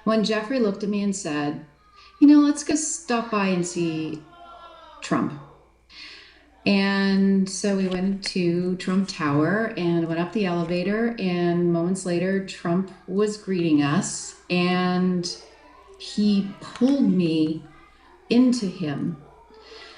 when Jeffrey looked at me and said, let's go stop by and see Trump. And so we went to Trump Tower and went up the elevator. And moments later, Trump was greeting us and he pulled me into him.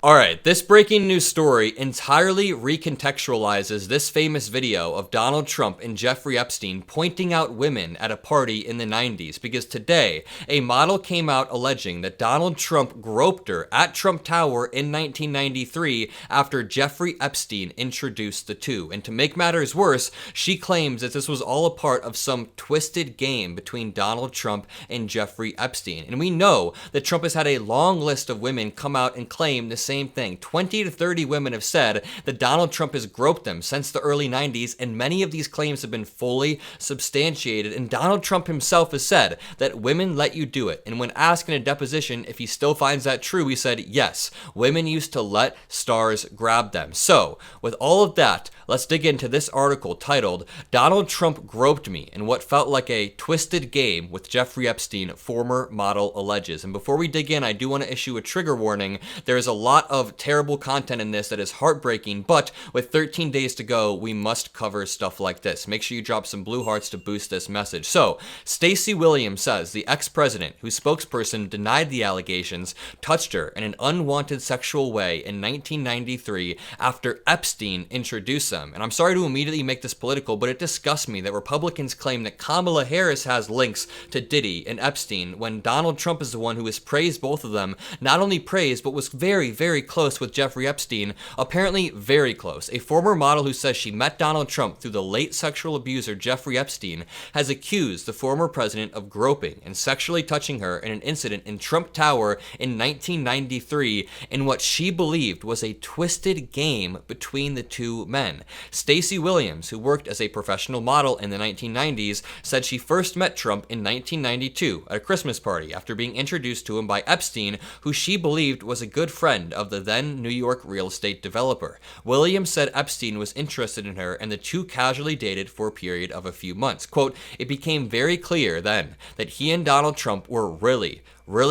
All right, this breaking news story entirely recontextualizes this famous video of Donald Trump and Jeffrey Epstein pointing out women at a party in the 90s, because today a model came out alleging that Donald Trump groped her at Trump Tower in 1993 after Jeffrey Epstein introduced the two. And to make matters worse, she claims that this was all a part of some twisted game between Donald Trump and Jeffrey Epstein. And we know that Trump has had a long list of women come out and claim the same thing. 20 to 30 women have said that Donald Trump has groped them since the early 90s, and many of these claims have been fully substantiated. And Donald Trump himself has said that women let you do it. And when asked in a deposition if he still finds that true, he said, yes, women used to let stars grab them. So, with all of that, let's dig into this article titled, Donald Trump Groped Me in What Felt Like a Twisted Game with Jeffrey Epstein, Former Model Alleges. And before we dig in, I do want to issue a trigger warning. There is a lot of terrible content in this that is heartbreaking, but with 13 days to go, we must cover stuff like this. Make sure you drop some blue hearts to boost this message. So, Stacy Williams says the ex-president, whose spokesperson denied the allegations, touched her in an unwanted sexual way in 1993 after Epstein introduced them. And I'm sorry to immediately make this political, but it disgusts me that Republicans claim that Kamala Harris has links to Diddy and Epstein when Donald Trump is the one who has praised both of them, not only praised, but was very, very close with Jeffrey Epstein, apparently very close. A former model who says she met Donald Trump through the late sexual abuser Jeffrey Epstein has accused the former president of groping and sexually touching her in an incident in Trump Tower in 1993 in what she believed was a twisted game between the two men. Stacy Williams, who worked as a professional model in the 1990s, said she first met Trump in 1992 at a Christmas party after being introduced to him by Epstein, who she believed was a good friend of the then New York real estate developer. Williams said Epstein was interested in her and the two casually dated for a period of a few months. Quote, it became very clear then that he and Donald Trump were really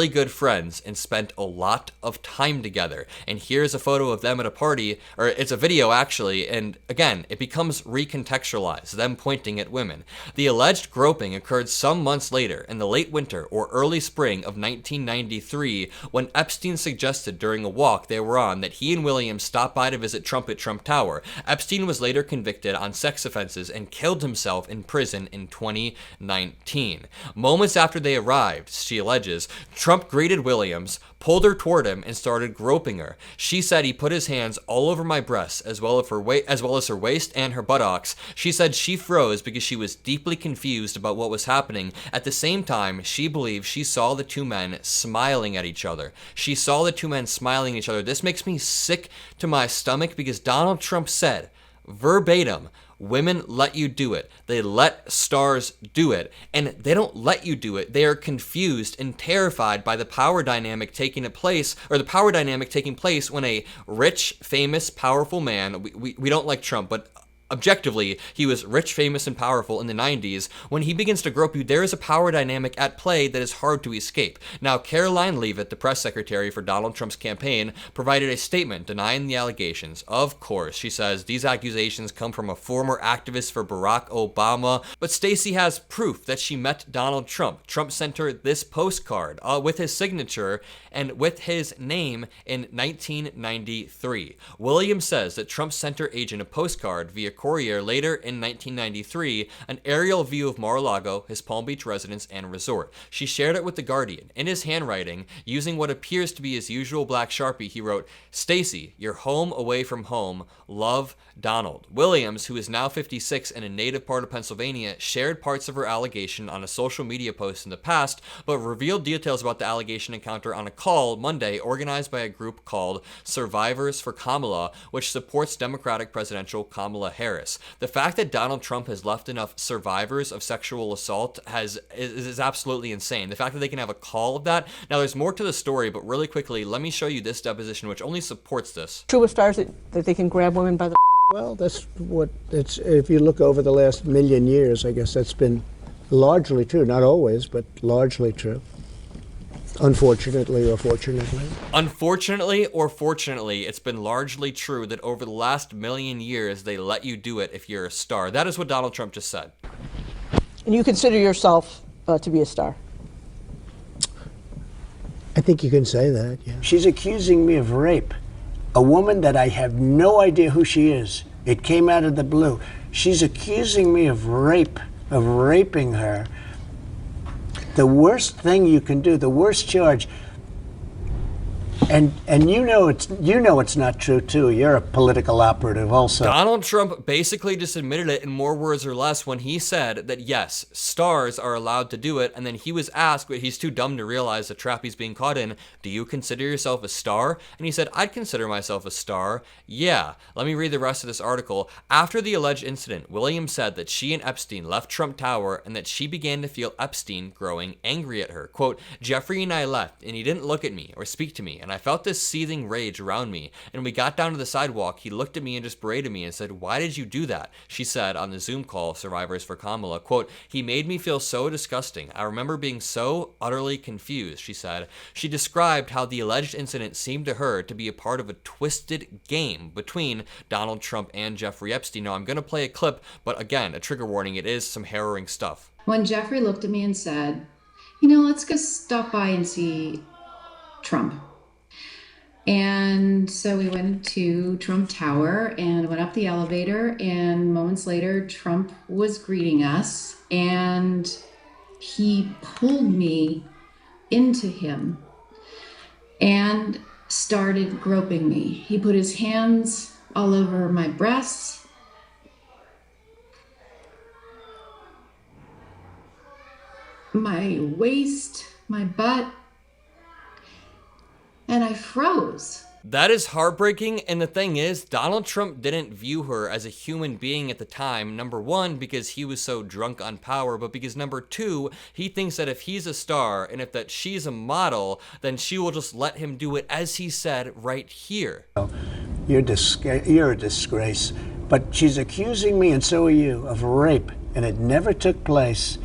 good friends and spent a lot of time together. And here's a photo of them at a party, or it's a video actually, and again, it becomes recontextualized, them pointing at women. The alleged groping occurred some months later in the late winter or early spring of 1993 when Epstein suggested during a walk they were on that he and Williams stop by to visit Trump at Trump Tower. Epstein was later convicted on sex offenses and killed himself in prison in 2019. Moments after they arrived, she alleges, Trump greeted Williams, pulled her toward him, and started groping her. She said he put his hands all over my breasts, as well as her waist and her buttocks. She said she froze because she was deeply confused about what was happening. At the same time, she believed she saw the two men smiling at each other. She saw the two men smiling at each other. This makes me sick to my stomach because Donald Trump said, verbatim, women let you do it. They let stars do it. And they don't let you do it. They are confused and terrified by the power dynamic taking place when a rich, famous, powerful man, we don't like Trump, but objectively, he was rich, famous, and powerful in the 90s. When he begins to grope you, there is a power dynamic at play that is hard to escape. Now, Caroline Leavitt, the press secretary for Donald Trump's campaign, provided a statement denying the allegations. Of course, she says, these accusations come from a former activist for Barack Obama, but Stacy has proof that she met Donald Trump. Trump sent her this postcard with his signature and with his name in 1993. Williams says that Trump sent her agent a postcard via courier later in 1993, an aerial view of Mar-a-Lago, his Palm Beach residence and resort. She shared it with The Guardian. In his handwriting, using what appears to be his usual black Sharpie, he wrote, Stacy, you're home away from home. Love, Donald. Williams, who is now 56 and a native part of Pennsylvania, shared parts of her allegation on a social media post in the past, but revealed details about the allegation encounter on a call Monday organized by a group called Survivors for Kamala, which supports Democratic presidential Kamala Harris. The fact that Donald Trump has left enough survivors of sexual assault is absolutely insane. The fact that they can have a call of that. Now, there's more to the story, but really quickly, let me show you this deposition, which only supports this. True with stars that they can grab women by the... Well, that's what it's. If you look over the last million years, I guess that's been Largely true, not always, but largely true. Unfortunately or fortunately. Unfortunately or fortunately, it's been largely true that over the last million years, they let you do it if you're a star. That is what Donald Trump just said. And you consider yourself to be a star? I think you can say that, yeah. She's accusing me of rape. A woman that I have no idea who she is. It came out of the blue. She's accusing me of rape, of raping her. The worst thing you can do, the worst charge, and you know it's not true too. You're a political operative also. Donald Trump basically just admitted it in more words or less when he said that yes, stars are allowed to do it, and then he was asked, but he's too dumb to realize the trap he's being caught in, do you consider yourself a star? And he said, I'd consider myself a star. Yeah. Let me read the rest of this article. After the alleged incident, Williams said that she and Epstein left Trump Tower and that she began to feel Epstein growing angry at her. Quote, Jeffrey and I left and he didn't look at me or speak to me, and I felt this seething rage around me. And when we got down to the sidewalk, he looked at me and just berated me and said, why did you do that? She said on the Zoom call, Survivors for Kamala, quote, he made me feel so disgusting. I remember being so utterly confused, she said. She described how the alleged incident seemed to her to be a part of a twisted game between Donald Trump and Jeffrey Epstein. Now, I'm going to play a clip, but again, a trigger warning, it is some harrowing stuff. When Jeffrey looked at me and said, you know, let's go stop by and see Trump. And so we went to Trump Tower and went up the elevator, and moments later, Trump was greeting us, and he pulled me into him and started groping me. He put his hands all over my breasts, my waist, my butt, and I froze. That is heartbreaking, and the thing is, Donald Trump didn't view her as a human being at the time, number one, because he was so drunk on power, but because number two, he thinks that if he's a star, and if that she's a model, then she will just let him do it, as he said right here. You're a disgrace. But she's accusing me, and so are you, of rape, and it never took place.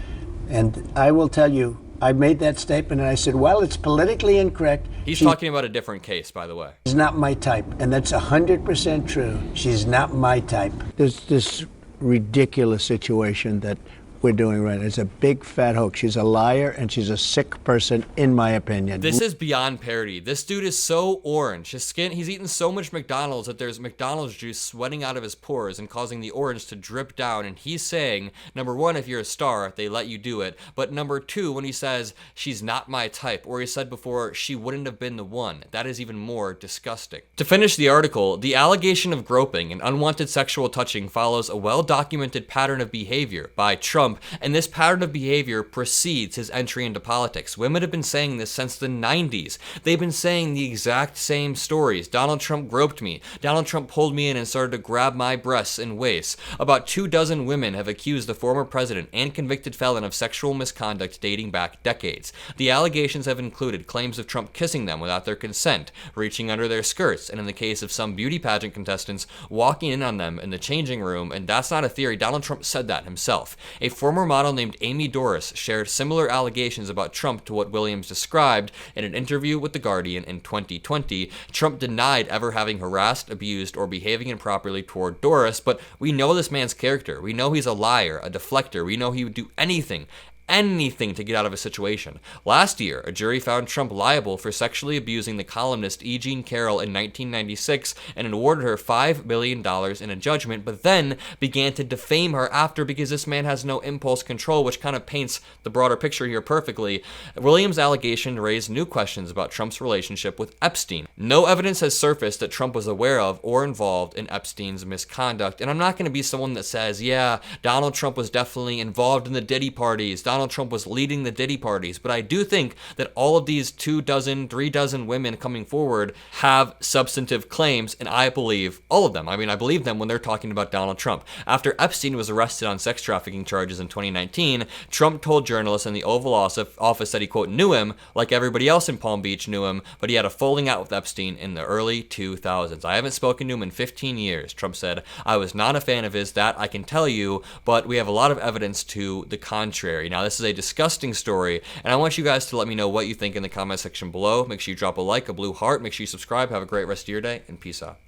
And I will tell you, I made that statement and I said, well, it's politically incorrect. He's talking about a different case, by the way. She's not my type, and that's 100% true. She's not my type. There's this ridiculous situation that we're doing right now. It's a big fat hoax. She's a liar and she's a sick person, in my opinion. This is beyond parody. This dude is so orange. His skin, he's eaten so much McDonald's that there's McDonald's juice sweating out of his pores and causing the orange to drip down. And he's saying, number one, if you're a star, they let you do it. But number two, when he says, she's not my type, or he said before, she wouldn't have been the one, that is even more disgusting. To finish the article, the allegation of groping and unwanted sexual touching follows a well-documented pattern of behavior by Trump, and this pattern of behavior precedes his entry into politics. Women have been saying this since the 90s. They've been saying the exact same stories. Donald Trump groped me. Donald Trump pulled me in and started to grab my breasts and waist. About 24 women have accused the former president and convicted felon of sexual misconduct dating back decades. The allegations have included claims of Trump kissing them without their consent, reaching under their skirts, and in the case of some beauty pageant contestants, walking in on them in the changing room. And that's not a theory. Donald Trump said that himself. A former model named Amy Doris shared similar allegations about Trump to what Williams described in an interview with The Guardian in 2020. Trump denied ever having harassed, abused, or behaving improperly toward Doris, but we know this man's character. We know he's a liar, a deflector. We know he would do anything to get out of a situation. Last year, a jury found Trump liable for sexually abusing the columnist E. Jean Carroll in 1996 and awarded her $5 million in a judgment, but then began to defame her after because this man has no impulse control, which kind of paints the broader picture here perfectly. Williams' allegation raised new questions about Trump's relationship with Epstein. No evidence has surfaced that Trump was aware of or involved in Epstein's misconduct, and I'm not going to be someone that says, yeah, Donald Trump was definitely involved in the Diddy parties. Donald Trump was leading the Diddy parties, but I do think that all of these 24 women coming forward have substantive claims, and I believe all of them. I mean, I believe them when they're talking about Donald Trump. After Epstein was arrested on sex trafficking charges in 2019, Trump told journalists in the Oval Office that he, quote, knew him like everybody else in Palm Beach knew him, but he had a falling out with Epstein in the early 2000s. I haven't spoken to him in 15 years, Trump said. I was not a fan of his, that I can tell you, but we have a lot of evidence to the contrary. Now, this is a disgusting story, and I want you guys to let me know what you think in the comment section below. Make sure you drop a like, a blue heart, make sure you subscribe. Have a great rest of your day, and peace out.